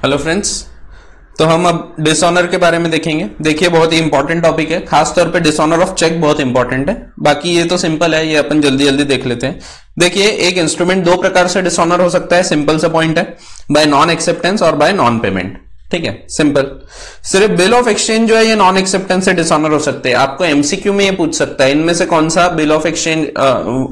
Hello friends, तो हम अब डिसऑनर के बारे में देखेंगे। देखिए बहुत ही इंपॉर्टेंट टॉपिक है, खास तौर पे डिसऑनर ऑफ चेक बहुत इंपॉर्टेंट है। बाकी ये तो सिंपल है, ये अपन जल्दी जल्दी देख लेते हैं। देखिए एक इंस्ट्रूमेंट दो प्रकार से डिसऑनर हो सकता है, सिंपल सा पॉइंट है, बाय नॉन एक्सेप्टेंस और बाय नॉन पेमेंट। ठीक है, सिंपल। सिर्फ बिल ऑफ एक्सचेंज जो है ये नॉन एक्सेप्टेंस से डिसऑनर हो सकते हैं। आपको एमसीक्यू में ये पूछ सकता है इनमें से कौन सा बिल ऑफ एक्सचेंज,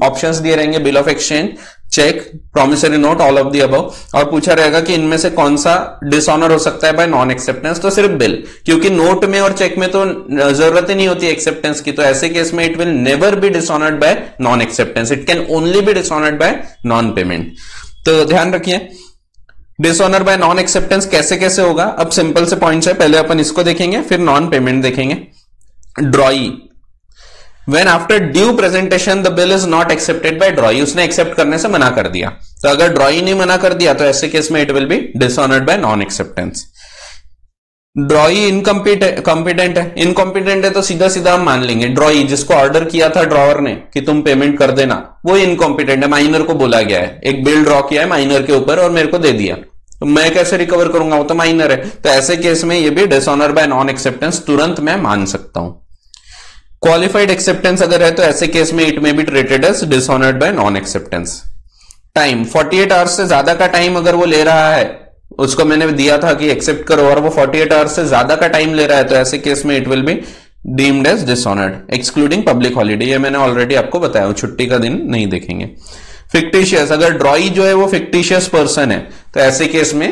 ऑप्शंस दिए रहेंगे, bill of exchange, cheque, promissory note, all of the above, और पूछा रहेगा कि इनमें से कौन सा डिसऑनर हो सकता है बाय नॉन एक्सेप्टेंस। तो सिर्फ बिल, क्योंकि नोट में और चेक में तो जरूरत ही नहीं होती एक्सेप्टेंस की, तो ऐसे केस में it will never be dishonoured by non acceptance, it can only be dishonoured by non payment. तो ध्यान रखिए डिसऑनर बाय नॉन एक्सेप्टेंस कैसे कैसे होगा। अब सिंपल से पॉइंट्स है, पहले अपन इसको देखेंगे फिर नॉन पेमेंट देखेंगे। ड्रॉई, When after due presentation the bill is not accepted by drawee, उसने एक्सेप्ट करने से मना कर दिया, तो अगर ड्रॉई ने मना कर दिया तो ऐसे केस में it will B dishonoured by non acceptance. ड्रॉई incompetent है, इनकॉम्पिटेंट है तो सीधा सीधा हम मान लेंगे ड्रॉई जिसको ऑर्डर किया था ड्रॉवर ने कि तुम पेमेंट कर देना, वो इनकॉम्पिटेंट है। माइनर को बोला गया है, एक बिल ड्रॉ किया है माइनर के ऊपर और मेरे को दे दिया, तो मैं कैसे रिकवर करूंगा, वो तो माइनर है। तो ऐसे केस में ये भी डिसऑनर बाय नॉन एक्सेप्टेंस तुरंत मैं मान सकता हूं। क्वालिफाइड एक्सेप्टेंस अगर है तो ऐसे केस में it may be treated as dishonoured by non acceptance. Time 48 hours से ज्यादा का टाइम अगर वो ले रहा है, उसको मैंने दिया था कि एक्सेप्ट करो और वो 48 आवर्स से ज्यादा का टाइम ले रहा है, तो ऐसे केस में it will be deemed as dishonoured excluding public holiday. ये मैंने ऑलरेडी आपको बताया, छुट्टी का दिन नहीं देखेंगे। फिक्टिशियस, अगर ड्रॉई जो है वो फिक्टिशियस पर्सन है तो ऐसे केस में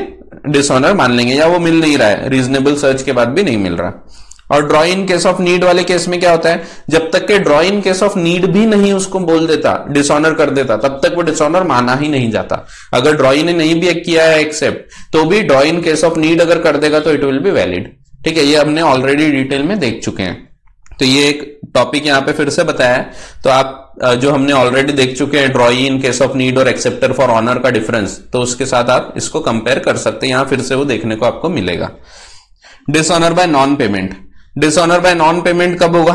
डिसऑनर मान लेंगे, या वो मिल नहीं रहा है, रीजनेबल सर्च के बाद भी नहीं मिल रहा। और draw in case of need वाले केस में क्या होता है, जब तक के draw in case of need भी नहीं उसको बोल देता, डिसऑनर कर देता, तब तक वो डिसऑनर माना ही नहीं जाता। अगर ड्रॉ इन ने नहीं भी किया है एक्सेप्ट, तो भी draw in case of need अगर कर देगा तो इट विल बी वैलिड। ठीक है, ये हमने ऑलरेडी डिटेल में देख चुके हैं, तो ये एक टॉपिक यहां पे फिर से बताया है। तो आप जो हमने ऑलरेडी देख चुके हैं draw in case of need और एक्सेप्टर फॉर ऑनर का डिफरेंस, तो उसके साथ आप इसको कंपेयर कर सकते हैं, यहां फिर से वो देखने को आपको मिलेगा। Dishonour bye non payment, dishonour bye non payment कब होगा,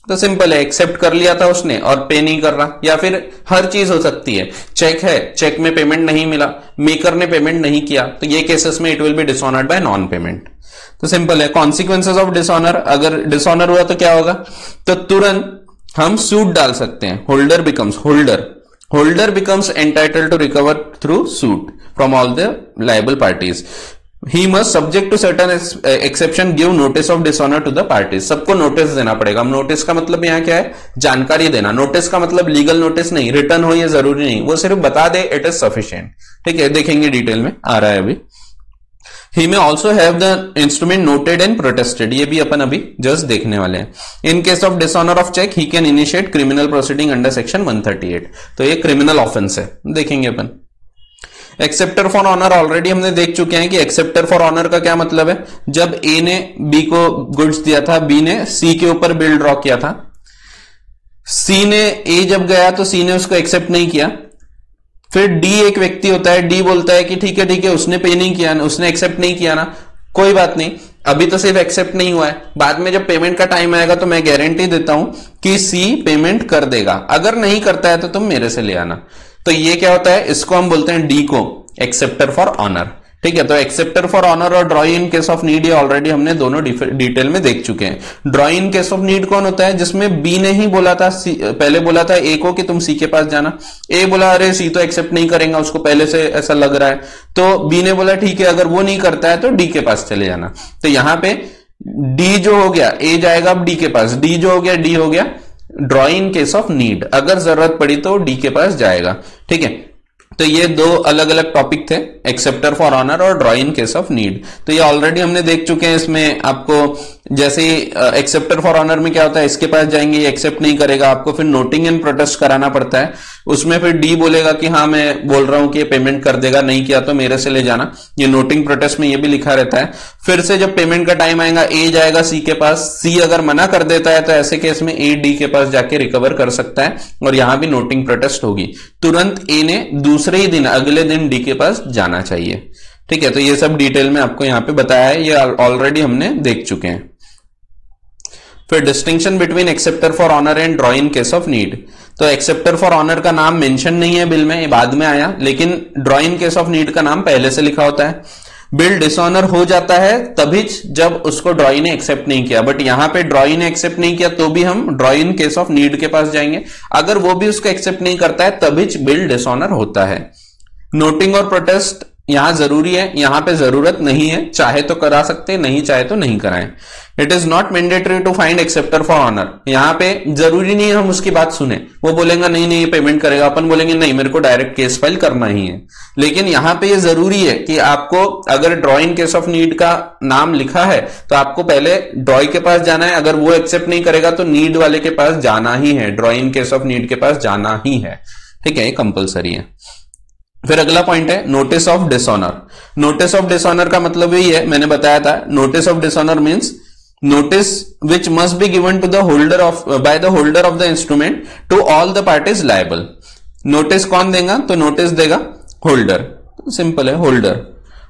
तो सिंपल है, एक्सेप्ट कर लिया था उसने और पे नहीं कर रहा, या फिर हर चीज हो सकती है, चेक है, चेक में पेमेंट नहीं मिला, मेकर ने पेमेंट नहीं किया, तो ये केसेस में it will B dishonoured by non payment. तो सिंपल है। कॉन्सिक्वेंसेस ऑफ डिसऑनर, अगर डिसऑनर हुआ तो क्या होगा, तो तुरंत हम सूट डाल सकते हैं। Holder becomes entitled to recover through suit from all the liable parties. He must subject to certain exception give notice of dishonor to the parties। सबको नोटिस देना पड़ेगा। अब नोटिस का मतलब यहाँ क्या है, जानकारी देना। नोटिस का मतलब लीगल नोटिस नहीं, रिटर्न हो ये जरूरी नहीं, वो सिर्फ बता दे, इट इज सफिशिएंट। ठीक है, देखेंगे डिटेल में आ रहा है अभी। He may also have the instrument noted and protested, ये भी अपन अभी जस्ट देखने वाले हैं। In case of dishonor of check, he can initiate criminal proceeding under section 138। तो ये क्रिमिनल ऑफेंस है, देखेंगे अपन। एक्सेप्टर फॉर ऑनर ऑलरेडी हमने देख चुके हैं कि एक्सेप्टर फॉर ऑनर का क्या मतलब है, जब ए ने बी को गुड्स दिया था, बी ने सी के ऊपर बिल ड्रॉ किया था, सी ने ए जब गया तो सी ने उसको एक्सेप्ट नहीं किया, फिर डी एक व्यक्ति होता है, डी बोलता है कि ठीक है उसने पे नहीं किया ना, उसने एक्सेप्ट नहीं किया ना, कोई बात नहीं, अभी तो सिर्फ एक्सेप्ट नहीं हुआ है, बाद में जब पेमेंट का टाइम आएगा तो मैं गारंटी देता हूं कि सी पेमेंट कर देगा, अगर नहीं करता है तो तुम मेरे से ले आना। तो ये क्या होता है, इसको हम बोलते हैं डी को एक्सेप्टर फॉर ऑनर। ठीक है, तो एक्सेप्टर फॉर ऑनर और draw in case of need ये ऑलरेडी हमने दोनों डिटेल में देख चुके हैं। Draw in case of need कौन होता है, जिसमें बी ने ही बोला था, पहले बोला था ए को कि तुम सी के पास जाना, ए बोला अरे सी तो एक्सेप्ट नहीं करेगा, उसको पहले से ऐसा लग रहा है, तो बी ने बोला ठीक है अगर वो नहीं करता है तो डी के पास चले जाना। तो यहां पे डी जो हो गया, ए जाएगा अब डी के पास, डी जो हो गया डी हो गया draw in case of need, अगर जरूरत पड़ी तो डी के पास जाएगा। ठीक है, तो ये दो अलग अलग टॉपिक थे, एक्सेप्टर फॉर ऑनर और draw in case of need. तो ये ऑलरेडी हमने देख चुके हैं। इसमें आपको जैसे एक्सेप्टर फॉर ऑनर में क्या होता है, इसके पास जाएंगे, ये एक्सेप्ट नहीं करेगा, आपको फिर नोटिंग एंड प्रोटेस्ट कराना पड़ता है, उसमें फिर डी बोलेगा कि हाँ मैं बोल रहा हूं कि ये पेमेंट कर देगा, नहीं किया तो मेरे से ले जाना, ये नोटिंग प्रोटेस्ट में ये भी लिखा रहता है। फिर से जब पेमेंट का टाइम आएगा, ए जाएगा सी के पास, सी अगर मना कर देता है तो ऐसे केस में ए डी के पास जाके रिकवर कर सकता है, और यहां भी नोटिंग प्रोटेस्ट होगी। तुरंत ए ने दूसरे ही दिन, अगले दिन डी के पास जाना चाहिए। ठीक है, तो ये सब डिटेल में आपको यहां पे बताया है, ये ऑलरेडी हमने देख चुके हैं। फिर distinction between acceptor for honour and draw in case of need. तो एक्सेप्टर फॉर ऑनर का नाम मेंशन नहीं है बिल में, ये बाद में आया, लेकिन draw in case of need का नाम पहले से लिखा होता है। बिल डिसऑनर हो जाता है तभी जब उसको ड्रॉई ने एक्सेप्ट नहीं किया, बट यहां पे ड्रॉई ने एक्सेप्ट नहीं किया तो भी हम ड्रॉई इन केस ऑफ नीड के पास जाएंगे, अगर वो भी उसको एक्सेप्ट नहीं करता है तभी बिल डिसऑनर होता है। नोटिंग और प्रोटेस्ट यहां जरूरी है, यहां पे जरूरत नहीं है, चाहे तो करा सकते, नहीं चाहे तो नहीं कराएं। It is not mandatory to find acceptor for honour, यहां पे जरूरी नहीं है हम उसकी बात सुने, वो बोलेगा नहीं नहीं पेमेंट करेगा, अपन बोलेंगे नहीं मेरे को डायरेक्ट केस फाइल करना ही है। लेकिन यहां पे ये जरूरी है कि आपको अगर ड्रॉई इन केस ऑफ नीड का नाम लिखा है तो आपको पहले ड्रॉई के पास जाना है, अगर वो एक्सेप्ट नहीं करेगा तो नीड वाले के पास जाना ही है, ड्रॉई इन केस ऑफ नीड के पास जाना ही है, ठीक है, ये कंपल्सरी है। फिर अगला पॉइंट है notice of dishonour. Notice of dishonour का मतलब यही है, मैंने बताया था, notice of dishonour means notice which must be given to the holder of by the holder of the instrument to all the parties liable. नोटिस कौन देगा, तो नोटिस देगा होल्डर, सिंपल है, holder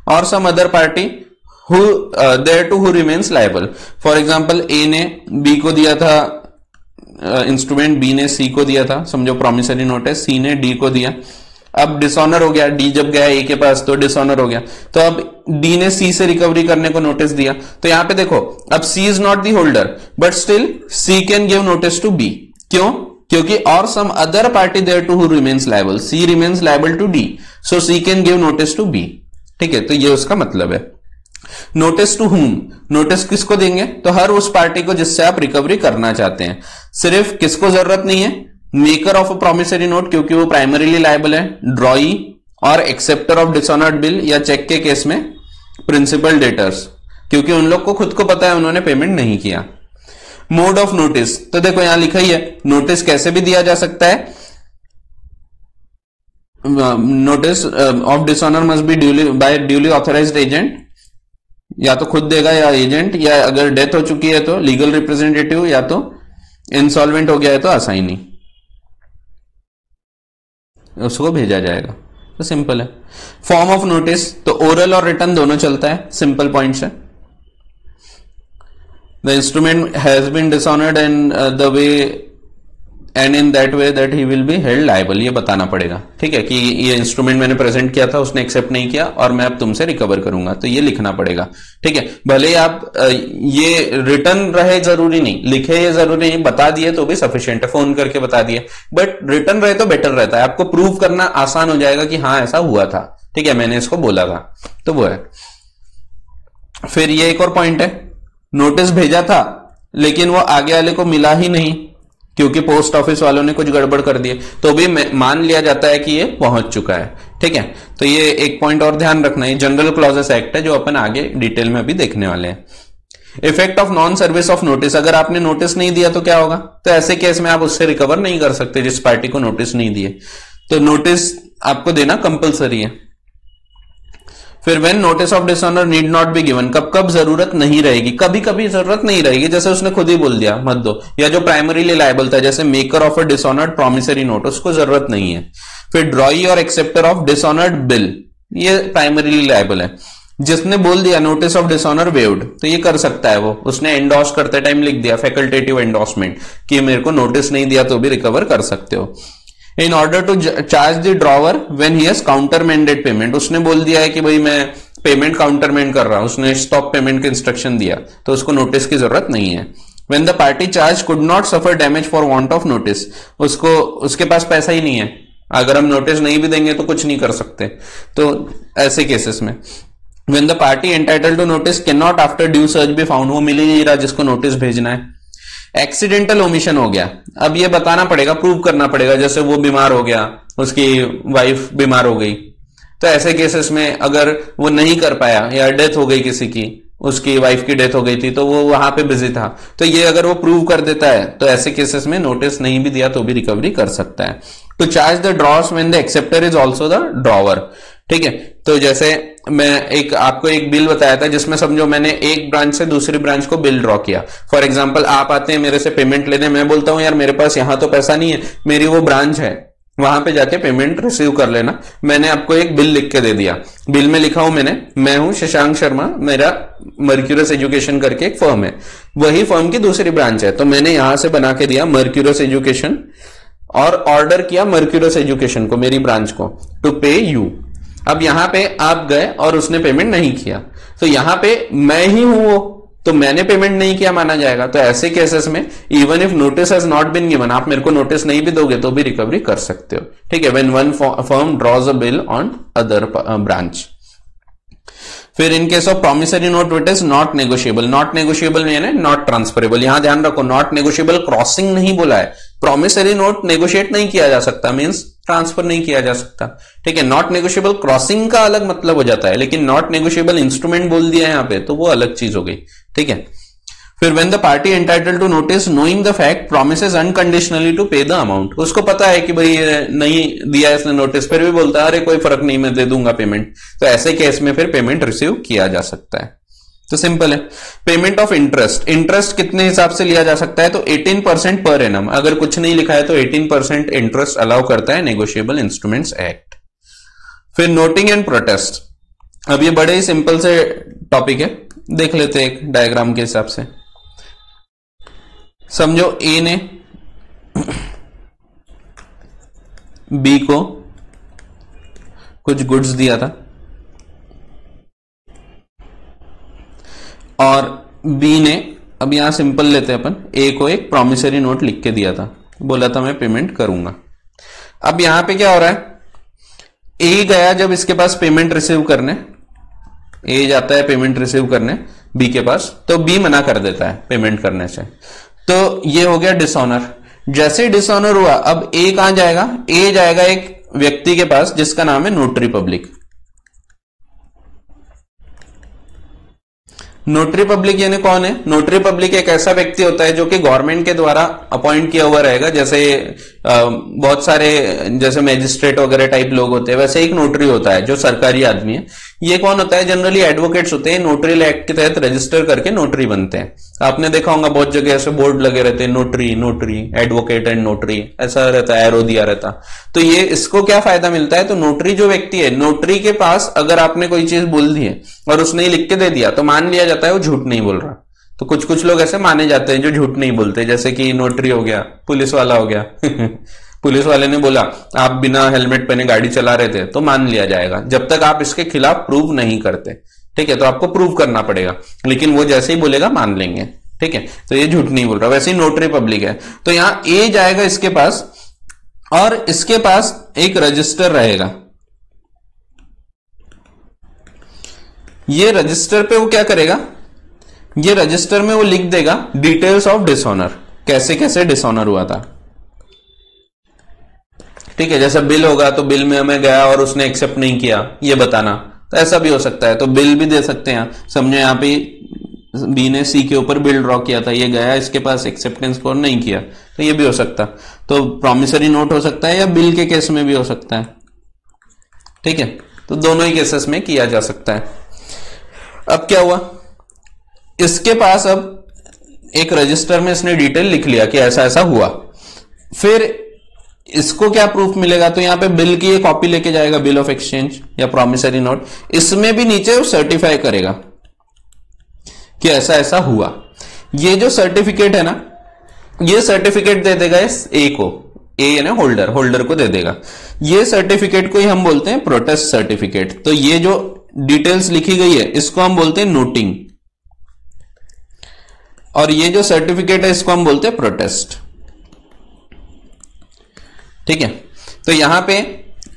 or some other party who thereto who remains liable. For example A ने B को दिया था इंस्ट्रूमेंट, बी ने सी को दिया था, समझो प्रॉमिसरी नोटिस, सी ने डी को दिया, अब डिसऑनर हो गया, डी जब गया ए के पास तो डिसऑनर हो गया, तो अब डी ने सी से रिकवरी करने को नोटिस दिया, तो यहां पे देखो अब C is not the holder but still C can give notice to B, क्यों, क्योंकि or some other party thereto who remains liable, C remains liable to D, so C can give notice to B, ठीक है, तो ये उसका मतलब है। Notice to whom, notice किसको देंगे, तो हर उस पार्टी को जिससे आप रिकवरी करना चाहते हैं। सिर्फ किसको जरूरत नहीं है, maker of a promissory note क्योंकि वो प्राइमरीली लायबल है, ड्रॉई और एक्सेप्टर ऑफ डिसऑनर्ड बिल या चेक के केस में प्रिंसिपल डेटर्स, क्योंकि उन लोग को खुद को पता है उन्होंने पेमेंट नहीं किया। मोड ऑफ नोटिस, तो देखो यहां लिखा ही है नोटिस कैसे भी दिया जा सकता है, notice of dishonour must be duly by duly authorised agent, या तो खुद देगा या एजेंट, या अगर डेथ हो चुकी है तो लीगल रिप्रेजेंटेटिव, या तो इंसॉल्वेंट हो गया है तो असाइनी, उसको भेजा जाएगा, तो सिंपल है। फॉर्म ऑफ नोटिस, तो ओरल और रिटर्न दोनों चलता है, सिंपल पॉइंट्स है। The instrument has been dishonoured and the way and in that way that he will be held liable, ये बताना पड़ेगा, ठीक है, कि ये इंस्ट्रूमेंट मैंने प्रेजेंट किया था, उसने एक्सेप्ट नहीं किया और मैं अब तुमसे रिकवर करूंगा, तो ये लिखना पड़ेगा, ठीक है। भले ही आप ये रिटर्न रहे जरूरी नहीं, लिखे ये जरूरी नहीं, बता दिए तो भी सफिशिएंट है, फोन करके बता दिए, बट रिटर्न रहे तो बेटर रहता है, आपको प्रूव करना आसान हो जाएगा कि हाँ ऐसा हुआ था, ठीक है, मैंने इसको बोला था, तो वो है। फिर ये एक और पॉइंट है, नोटिस भेजा था लेकिन वो आगे वाले को मिला ही नहीं क्योंकि पोस्ट ऑफिस वालों ने कुछ गड़बड़ कर दिए, तो भी मान लिया जाता है कि ये पहुंच चुका है, ठीक है। तो ये एक पॉइंट और ध्यान रखना है, जनरल क्लॉजेस एक्ट है जो अपन आगे डिटेल में भी देखने वाले हैं। Effect of non service of notice, अगर आपने नोटिस नहीं दिया तो क्या होगा, तो ऐसे केस में आप उससे रिकवर नहीं कर सकते जिस पार्टी को नोटिस नहीं दिए, तो नोटिस आपको देना कंपलसरी है। फिर when notice of dishonour need not be given, कब कब जरूरत नहीं रहेगी, कभी कभी जरूरत नहीं रहेगी, जैसे उसने खुद ही बोल दिया मत दो, या जो प्राइमरीली लायबल था जैसे maker of a dishonoured promissory note, उसको जरूरत नहीं है। फिर ड्रॉई और एक्सेप्टर ऑफ डिसऑनर्ड बिल, ये प्राइमरीली लायबल है, जिसने बोल दिया नोटिस ऑफ डिसऑनर वेव्ड, तो ये कर सकता है, वो उसने एंडोर्स करते टाइम लिख दिया फैकल्टेटिव एंडोर्समेंट कि मेरे को नोटिस नहीं दिया तो भी रिकवर कर सकते हो। In order to charge the drawer when he has countermanded payment, उसने बोल दिया है कि भाई मैं पेमेंट काउंटरमेंड कर रहा हूं, उसने स्टॉप पेमेंट का इंस्ट्रक्शन दिया, तो उसको नोटिस की जरूरत नहीं है। When the party charge could not suffer damage for want of notice, उसको उसके पास पैसा ही नहीं है, अगर हम नोटिस नहीं भी देंगे तो कुछ नहीं कर सकते, तो ऐसे केसेस में when the party entitled to notice can not after due search be found, वो मिल ही नहीं रहा जिसको नोटिस भेजना है। एक्सीडेंटल ओमिशन हो गया, अब ये बताना पड़ेगा, प्रूव करना पड़ेगा, जैसे वो बीमार हो गया, उसकी वाइफ बीमार हो गई, तो ऐसे केसेस में अगर वो नहीं कर पाया या डेथ हो गई किसी की, उसकी वाइफ की डेथ हो गई थी तो वो वहां पे बिजी था, तो ये अगर वो प्रूव कर देता है तो ऐसे केसेस में नोटिस नहीं भी दिया तो भी रिकवरी कर सकता है। To charge the drawers when the acceptor is also the drawer, ठीक है। तो जैसे मैं आपको एक बिल बताया था जिसमें समझो मैंने एक ब्रांच से दूसरी ब्रांच को बिल ड्रॉ किया, फॉर एग्जांपल आप आते हैं मेरे से पेमेंट लेने, मैं बोलता हूं यार मेरे पास यहां तो पैसा नहीं है, मेरी वो ब्रांच है वहां पे जाके पेमेंट रिसीव कर लेना, मैंने आपको एक बिल लिख के दे दिया, बिल में लिखा हूं मैं हूं शशांक शर्मा, मेरा मर्क्यूरस एजुकेशन करके एक फर्म है, वही फर्म की दूसरी ब्रांच है, तो मैंने यहां से बना के दिया मर्क्यूरस एजुकेशन और ऑर्डर किया मर्क्यूरस एजुकेशन को, मेरी ब्रांच को, टू पे यू। अब यहां पे आप गए और उसने पेमेंट नहीं किया, तो यहां पे मैं ही हूं वो, तो मैंने पेमेंट नहीं किया माना जाएगा। तो ऐसे केसेस में even if notice has not been given, आप मेरे को नोटिस नहीं भी दोगे तो भी रिकवरी कर सकते हो, ठीक है। When one firm draws a bill on other branch. फिर in case of promissory note it is not negotiable. Not negotiable यानी नॉट ट्रांसफरेबल। यहां ध्यान रखो, नॉट नेगोशिएबल क्रॉसिंग नहीं बोला है। प्रोमिसरी नोट नेगोशिएट नहीं किया जा सकता, मींस ट्रांसफर नहीं किया जा सकता, ठीक है। नॉट नेगोशिएबल क्रॉसिंग का अलग मतलब हो जाता है, लेकिन नॉट नेगोशिएबल इंस्ट्रूमेंट बोल दिया है यहां पे, तो वो अलग चीज हो गई, ठीक है। फिर when the party entitled to notice knowing the fact promises unconditionally to pay the amount, उसको पता है कि भाई नहीं दिया इसने नोटिस, फिर भी बोलता है अरे कोई फर्क नहीं मैं दे दूंगा पेमेंट, तो ऐसे केस में फिर पेमेंट रिसीव किया जा सकता है। तो सिंपल है। पेमेंट ऑफ इंटरेस्ट, इंटरेस्ट कितने हिसाब से लिया जा सकता है, तो 18% पर एनम। अगर कुछ नहीं लिखा है तो 18% इंटरेस्ट अलाउ करता है नेगोशिएबल इंस्ट्रूमेंट्स एक्ट। फिर नोटिंग एंड प्रोटेस्ट, अब ये बड़े ही सिंपल से टॉपिक है, देख लेते हैं एक डायग्राम के हिसाब से। समझो ए ने बी को कुछ गुड्स दिया था और बी ने, अब यहां सिंपल लेते हैं अपन, ए को एक प्रॉमिसरी नोट लिख के दिया था, बोला था मैं पेमेंट करूंगा। अब यहां पे क्या हो रहा है, ए गया जब इसके पास पेमेंट रिसीव करने, ए जाता है पेमेंट रिसीव करने बी के पास, तो बी मना कर देता है पेमेंट करने से, तो ये हो गया डिसऑनर। जैसे डिसऑनर हुआ, अब ए कहां जाएगा, ए जाएगा एक व्यक्ति के पास जिसका नाम है नोटरी पब्लिक। नोटरी पब्लिक यानी कौन है, नोटरी पब्लिक एक ऐसा व्यक्ति होता है जो कि गवर्नमेंट के द्वारा अपॉइंट किया हुआ रहेगा। जैसे बहुत सारे जैसे मैजिस्ट्रेट वगैरह टाइप लोग होते हैं, वैसे एक नोटरी होता है जो सरकारी आदमी है। ये कौन होता है, जनरली एडवोकेट्स होते हैं, नोटरी एक्ट के तहत रजिस्टर करके नोटरी बनते हैं। आपने देखा होगा बहुत जगह ऐसे बोर्ड लगे रहते हैं, notary notary advocate and notary, ऐसा रहता है, एरो दिया रहता। तो ये इसको क्या फायदा मिलता है, तो नोटरी जो व्यक्ति है, नोटरी के पास अगर आपने कोई चीज बोल दी है और उसने लिख के दे दिया तो मान लिया जाता है वो झूठ नहीं बोल रहा। तो कुछ कुछ लोग ऐसे माने जाते हैं जो झूठ नहीं बोलते, जैसे कि नोटरी हो गया, पुलिस वाला हो गया पुलिस वाले ने बोला आप बिना हेलमेट पहने गाड़ी चला रहे थे, तो मान लिया जाएगा जब तक आप इसके खिलाफ प्रूव नहीं करते, ठीक है। तो आपको प्रूव करना पड़ेगा, लेकिन वो जैसे ही बोलेगा मान लेंगे, ठीक है। तो ये झूठ नहीं बोल रहा। वैसे ही नोटरी पब्लिक है, तो यहां ए जाएगा इसके पास और इसके पास एक रजिस्टर रहेगा। ये रजिस्टर पे वो क्या करेगा, ये रजिस्टर में वो लिख देगा डिटेल्स ऑफ डिसऑनर, कैसे कैसे डिसऑनर हुआ था, ठीक है। जैसे बिल होगा तो बिल में हमें गया और उसने एक्सेप्ट नहीं किया, ये बताना। तो ऐसा भी हो सकता है, तो बिल भी दे सकते हैं। समझो यहां पे बी ने सी के ऊपर बिल ड्रॉ किया था, ये गया इसके पास एक्सेप्टेंस को नहीं किया, तो ये भी हो सकता। तो प्रॉमिसरी नोट हो सकता है या बिल के केस में भी हो सकता है, ठीक है। तो दोनों ही केसेस में किया जा सकता है। अब क्या हुआ, इसके पास अब एक रजिस्टर में इसने डिटेल लिख लिया कि ऐसा ऐसा हुआ। फिर इसको क्या प्रूफ मिलेगा, तो यहां पे बिल की एक कॉपी लेके जाएगा, बिल ऑफ एक्सचेंज या प्रॉमिसरी नोट। इसमें भी नीचे वो सर्टिफाई करेगा कि ऐसा ऐसा हुआ। ये जो सर्टिफिकेट है ना, ये सर्टिफिकेट दे देगा इस ए को, ए यानी होल्डर, होल्डर को दे देगा। ये सर्टिफिकेट को ही हम बोलते हैं प्रोटेस्ट सर्टिफिकेट। तो ये जो डिटेल्स लिखी गई है इसको हम बोलते हैं नोटिंग, और ये जो सर्टिफिकेट है इसको हम बोलते हैं प्रोटेस्ट, ठीक है। तो यहां पे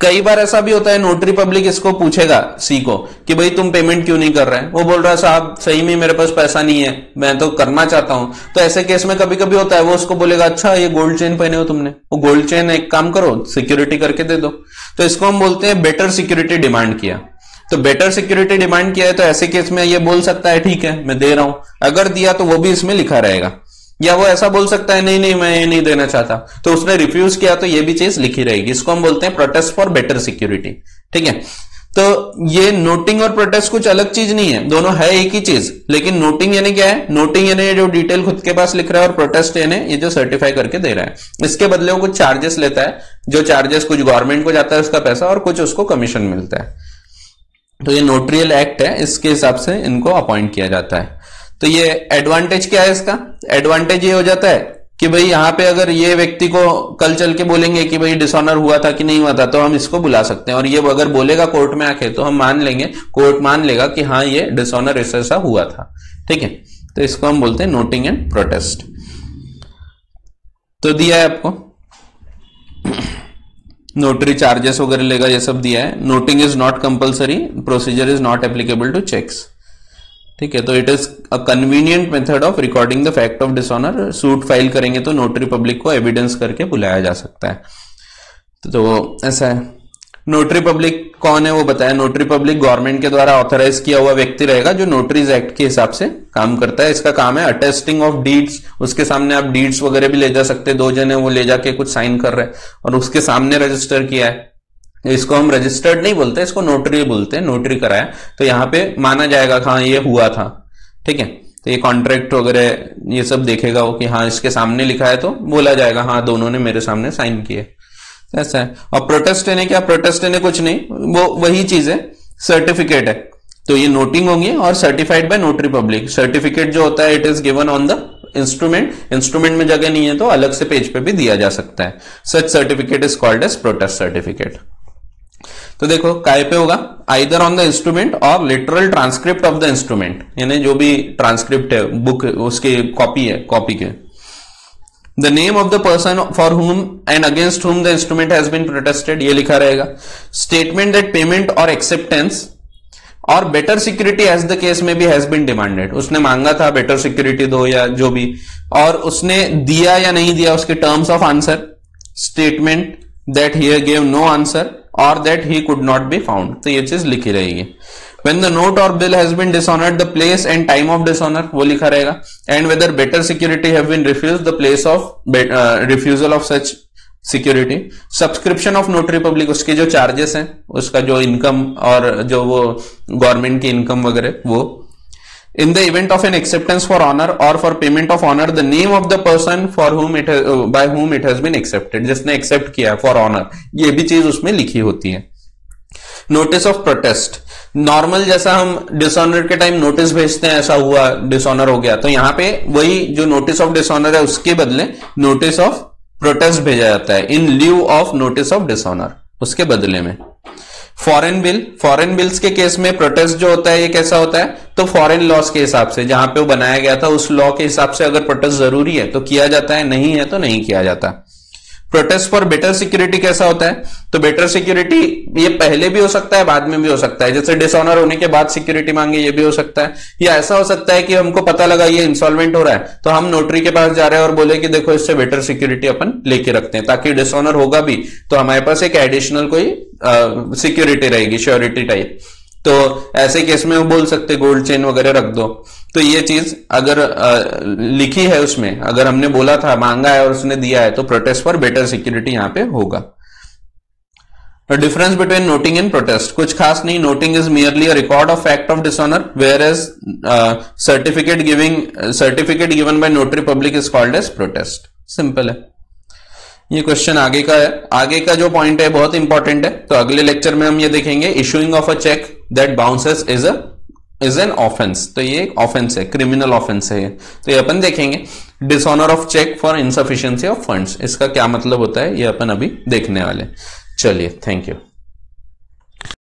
कई बार ऐसा भी होता है, नोटरी पब्लिक इसको पूछेगा सी को कि भाई तुम पेमेंट क्यों नहीं कर रहे हैं, वो बोल रहा है साहब सही में मेरे पास पैसा नहीं है, मैं तो करना चाहता हूं। तो ऐसे केस में कभी कभी होता है, वो उसको बोलेगा अच्छा ये गोल्ड चेन पहने हो तुमने, वो गोल्ड चेन एक काम करो सिक्योरिटी करके दे दो। तो इसको हम बोलते हैं बेटर सिक्योरिटी डिमांड किया। तो बेटर सिक्योरिटी डिमांड किया है, तो ऐसे केस में ये बोल सकता है ठीक है मैं दे रहा हूं, अगर दिया तो वो भी इसमें लिखा रहेगा। या वो ऐसा बोल सकता है नहीं नहीं मैं ये नहीं देना चाहता, तो उसने रिफ्यूज किया तो ये भी चीज लिखी रहेगी। इसको हम बोलते हैं प्रोटेस्ट फॉर बेटर सिक्योरिटी, ठीक है। तो ये नोटिंग और प्रोटेस्ट कुछ अलग चीज नहीं है, दोनों है एक ही चीज। लेकिन नोटिंग यानी क्या है, नोटिंग यानी जो डिटेल खुद के पास लिख रहा है, और प्रोटेस्ट यानी ये जो सर्टिफाई करके दे रहा है। इसके बदले वो कुछ चार्जेस लेता है, जो चार्जेस कुछ गवर्नमेंट को जाता है उसका पैसा, और कुछ उसको कमीशन मिलता है। तो ये नोटरियल एक्ट है, इसके हिसाब से इनको अपॉइंट किया जाता है। तो ये एडवांटेज क्या है इसका, एडवांटेज ये हो जाता है कि भाई यहाँ पे अगर ये व्यक्ति को कल चल के बोलेंगे कि भाई डिसऑनर हुआ था कि नहीं हुआ था, तो हम इसको बुला सकते हैं, और ये अगर बोलेगा कोर्ट में आके तो हम मान लेंगे, कोर्ट मान लेगा कि हाँ ये डिसऑनर ऐसा हुआ था। ठीक है, तो इसको हम बोलते हैं नोटिंग एंड प्रोटेस्ट। तो दिया है आपको, नोटरी चार्जेस वगैरह लेगा, ये सब दिया है। Noting is not compulsory, procedure is not applicable to cheques. ठीक है, तो it is a convenient method of recording the fact of dishonour. Suit file करेंगे तो नोटरी पब्लिक को एविडेंस करके बुलाया जा सकता है। तो ऐसा है। नोटरी पब्लिक कौन है वो बताया। नोटरी पब्लिक गवर्नमेंट के द्वारा ऑथराइज किया हुआ व्यक्ति रहेगा जो नोटरीज एक्ट के हिसाब से काम करता है। इसका काम है अटेस्टिंग ऑफ डीड्स। उसके सामने आप डीड्स वगैरह भी ले जा सकते हैं, 2 जने वो ले जाके कुछ साइन कर रहे हैं और उसके सामने रजिस्टर किया है। इसको हम रजिस्टर्ड नहीं बोलते, इसको नोटरी बोलते हैं, नोटरी कराया। तो यहाँ पे माना जाएगा हाँ ये हुआ था। ठीक है, तो ये कॉन्ट्रैक्ट वगैरह ये सब देखेगा वो कि हाँ इसके सामने लिखा है, तो बोला जाएगा हाँ दोनों ने मेरे सामने साइन किए। ऐसा है। और प्रोटेस्ट ने क्या, प्रोटेस्ट ने कुछ नहीं, वो वही चीज है, सर्टिफिकेट है। तो ये नोटिंग होंगी और certified by notary public. Certificate जो होता है it is given on the instrument. Instrument में जगह नहीं है तो अलग से पेज पे भी दिया जा सकता है। Such certificate is called as protest certificate. तो देखो काय पे होगा, either on the instrument or literal transcript of the instrument, यानी जो भी ट्रांसक्रिप्ट है बुक उसकी कॉपी है, कॉपी के। The name of the person for whom and against whom the instrument has been protested, ये लिखा रहेगा। स्टेटमेंट दैट पेमेंट और एक्सेप्टेंस और better security as the case में भी हैज बीन डिमांडेड। उसने मांगा था बेटर सिक्योरिटी दो या जो भी, और उसने दिया या नहीं दिया, उसके terms of answer. Statement that he give no answer or that he could not be found, तो ये चीज लिखी रहेगी। When the note or bill has been dishonored, the place and time of dishonor वो लिखा रहेगा। And whether better security have been refused, the place of refusal of such security। Subscription of notary public, उसके जो charges हैं, उसका जो income और जो वो गवर्नमेंट की इनकम वगैरह वो। In the event of an acceptance for honor or for payment of honor, the name of the person for whom it by whom it has been accepted, जिसने एक्सेप्ट किया है for honor, ये भी चीज उसमें लिखी होती है। नोटिस ऑफ प्रोटेस्ट, नॉर्मल जैसा हम डिसऑनर के टाइम नोटिस भेजते हैं, ऐसा हुआ डिसऑनर हो गया, तो यहाँ पे वही जो नोटिस ऑफ डिसऑनर है उसके बदले नोटिस ऑफ प्रोटेस्ट भेजा जाता है, in lieu of notice of dishonour, उसके बदले में। फॉरेन बिल, फॉरेन बिल्स के केस में प्रोटेस्ट जो होता है ये कैसा होता है, तो फॉरेन लॉस के हिसाब से, जहां पे वो बनाया गया था उस लॉ के हिसाब से अगर प्रोटेस्ट जरूरी है तो किया जाता है, नहीं है तो नहीं किया जाता। प्रोटेस्ट फॉर बेटर सिक्योरिटी कैसा होता है, तो बेटर सिक्योरिटी ये पहले भी हो सकता है बाद में भी हो सकता है, जैसे डिसऑनर होने के बाद सिक्योरिटी मांगे ये भी हो सकता है, या ऐसा हो सकता है कि हमको पता लगा ये इंसॉल्वेंट हो रहा है तो हम नोटरी के पास जा रहे हैं और बोले कि देखो इससे बेटर सिक्योरिटी अपन लेके रखते हैं, ताकि डिसऑनर होगा भी तो हमारे पास एक एडिशनल कोई सिक्योरिटी रहेगी, श्योरिटी टाइप। तो ऐसे केस में वो बोल सकते गोल्ड चेन वगैरह रख दो। तो ये चीज अगर लिखी है उसमें, अगर हमने बोला था मांगा है और उसने दिया है, तो प्रोटेस्ट फॉर बेटर सिक्योरिटी यहां पे होगा। Difference between noting and protest, कुछ खास नहीं। Noting is merely a record of fact of dishonour, whereas certificate given by notary public is called as protest. Simple है। ये क्वेश्चन आगे का है, आगे का जो पॉइंट है बहुत इंपॉर्टेंट है, तो अगले लेक्चर में हम ये देखेंगे। Issuing of a cheque that bounces is an offence, तो ये एक ऑफेंस है, क्रिमिनल ऑफेंस है ये, तो ये अपन देखेंगे। Dishonour of cheque for insufficiency of funds, इसका क्या मतलब होता है ये अपन अभी देखने वाले। चलिए, थैंक यू।